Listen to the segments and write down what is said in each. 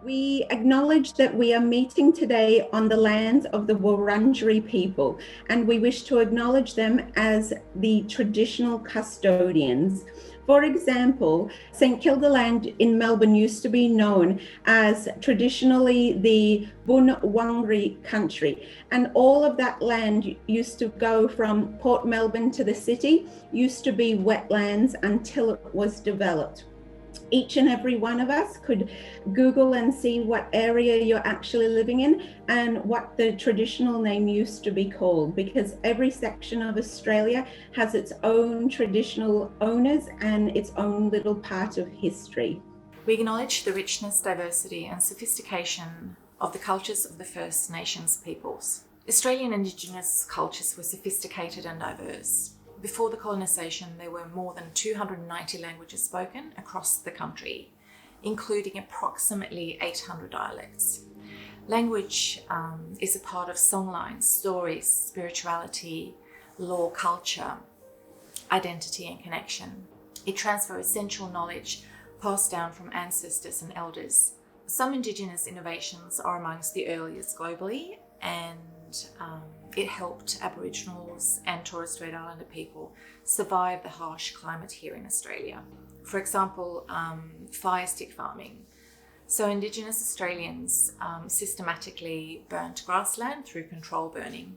We acknowledge that we are meeting today on the lands of the Wurundjeri people, and we wish to acknowledge them as the traditional custodians. For example, St Kilda land in Melbourne used to be known as traditionally the Wurundjeri country, and all of that land used to go from Port Melbourne to the city, used to be wetlands until it was developed. Each and every one of us could Google and see what area you're actually living in and what the traditional name used to be called, because every section of Australia has its own traditional owners and its own little part of history. We acknowledge the richness, diversity and sophistication of the cultures of the First Nations peoples. Australian Indigenous cultures were sophisticated and diverse. Before the colonisation, there were more than 290 languages spoken across the country, including approximately 800 dialects. Language is a part of songlines, stories, spirituality, law, culture, identity and connection. It transfers essential knowledge passed down from ancestors and elders. Some Indigenous innovations are amongst the earliest globally, and it helped Aboriginals and Torres Strait Islander people survive the harsh climate here in Australia. For example, fire stick farming. So Indigenous Australians systematically burnt grassland through control burning.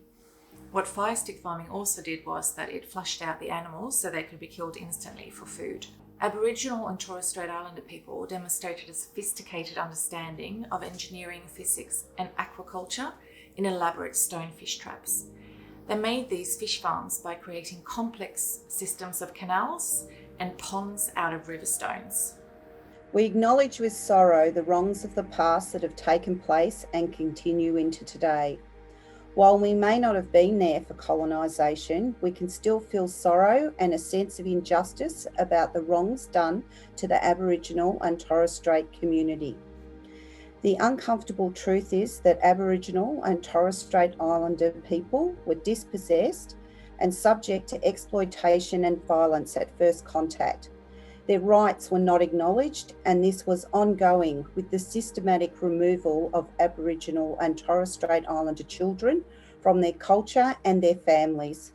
What fire stick farming also did was that it flushed out the animals so they could be killed instantly for food. Aboriginal and Torres Strait Islander people demonstrated a sophisticated understanding of engineering, physics and aquaculture in elaborate stone fish traps. They made these fish farms by creating complex systems of canals and ponds out of river stones. We acknowledge with sorrow the wrongs of the past that have taken place and continue into today. While we may not have been there for colonisation, we can still feel sorrow and a sense of injustice about the wrongs done to the Aboriginal and Torres Strait community. The uncomfortable truth is that Aboriginal and Torres Strait Islander people were dispossessed and subject to exploitation and violence at first contact. Their rights were not acknowledged, and this was ongoing with the systematic removal of Aboriginal and Torres Strait Islander children from their culture and their families.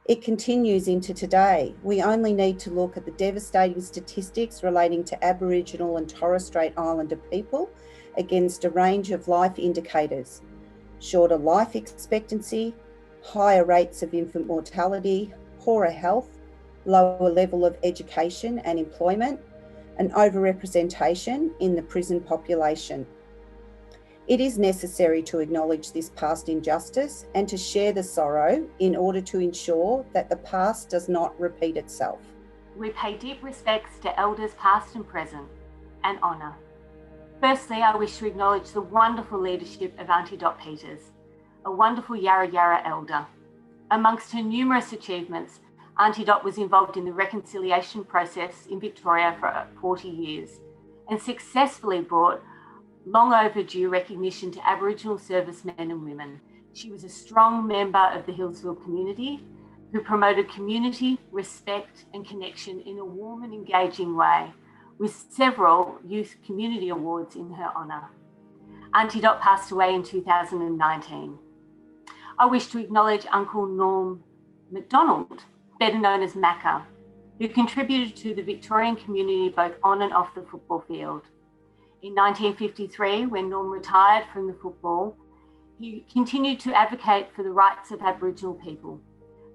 It continues into today. We only need to look at the devastating statistics relating to Aboriginal and Torres Strait Islander people against a range of life indicators: shorter life expectancy, higher rates of infant mortality, poorer health, lower level of education and employment, and overrepresentation in the prison population. It is necessary to acknowledge this past injustice and to share the sorrow in order to ensure that the past does not repeat itself. We pay deep respects to elders past and present and honour. Firstly, I wish to acknowledge the wonderful leadership of Auntie Dot Peters, a wonderful Yarra Yarra elder. Amongst her numerous achievements, Auntie Dot was involved in the reconciliation process in Victoria for 40 years and successfully brought long overdue recognition to Aboriginal servicemen and women. She was a strong member of the Hillsville community who promoted community, respect and connection in a warm and engaging way, with several youth community awards in her honour. Auntie Dot passed away in 2019. I wish to acknowledge Uncle Norm McDonald, better known as Macca, who contributed to the Victorian community both on and off the football field. In 1953, when Norm retired from the football, he continued to advocate for the rights of Aboriginal people,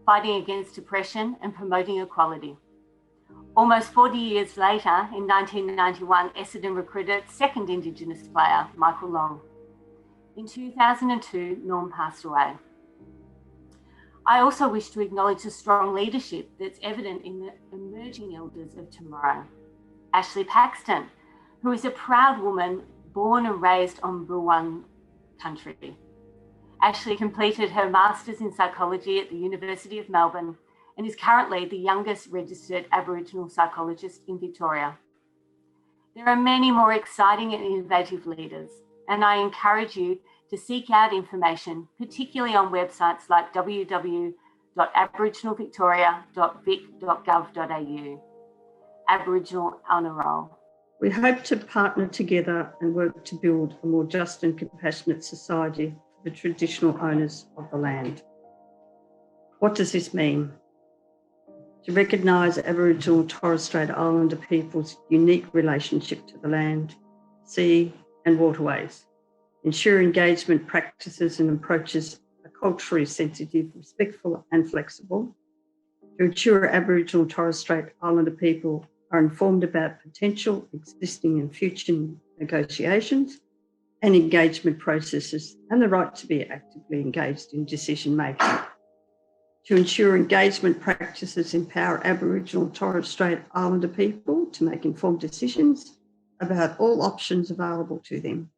fighting against oppression and promoting equality. Almost 40 years later, in 1991, Essendon recruited second Indigenous player, Michael Long. In 2002, Norm passed away. I also wish to acknowledge the strong leadership that's evident in the emerging elders of tomorrow. Ashley Paxton, who is a proud woman born and raised on Burwang country. Ashley completed her Masters in Psychology at the University of Melbourne and is currently the youngest registered Aboriginal psychologist in Victoria. There are many more exciting and innovative leaders, and I encourage you to seek out information, particularly on websites like www.aboriginalvictoria.vic.gov.au. Aboriginal Honour Roll. We hope to partner together and work to build a more just and compassionate society for the traditional owners of the land. What does this mean? To recognise Aboriginal and Torres Strait Islander people's unique relationship to the land, sea and waterways, ensure engagement practices and approaches are culturally sensitive, respectful and flexible, to ensure Aboriginal and Torres Strait Islander people are informed about potential, existing and future negotiations and engagement processes and the right to be actively engaged in decision making. To ensure engagement practices empower Aboriginal and Torres Strait Islander people to make informed decisions about all options available to them.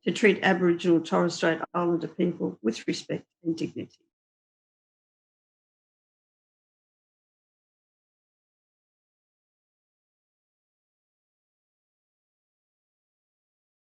To treat Aboriginal and Torres Strait Islander people with respect and dignity.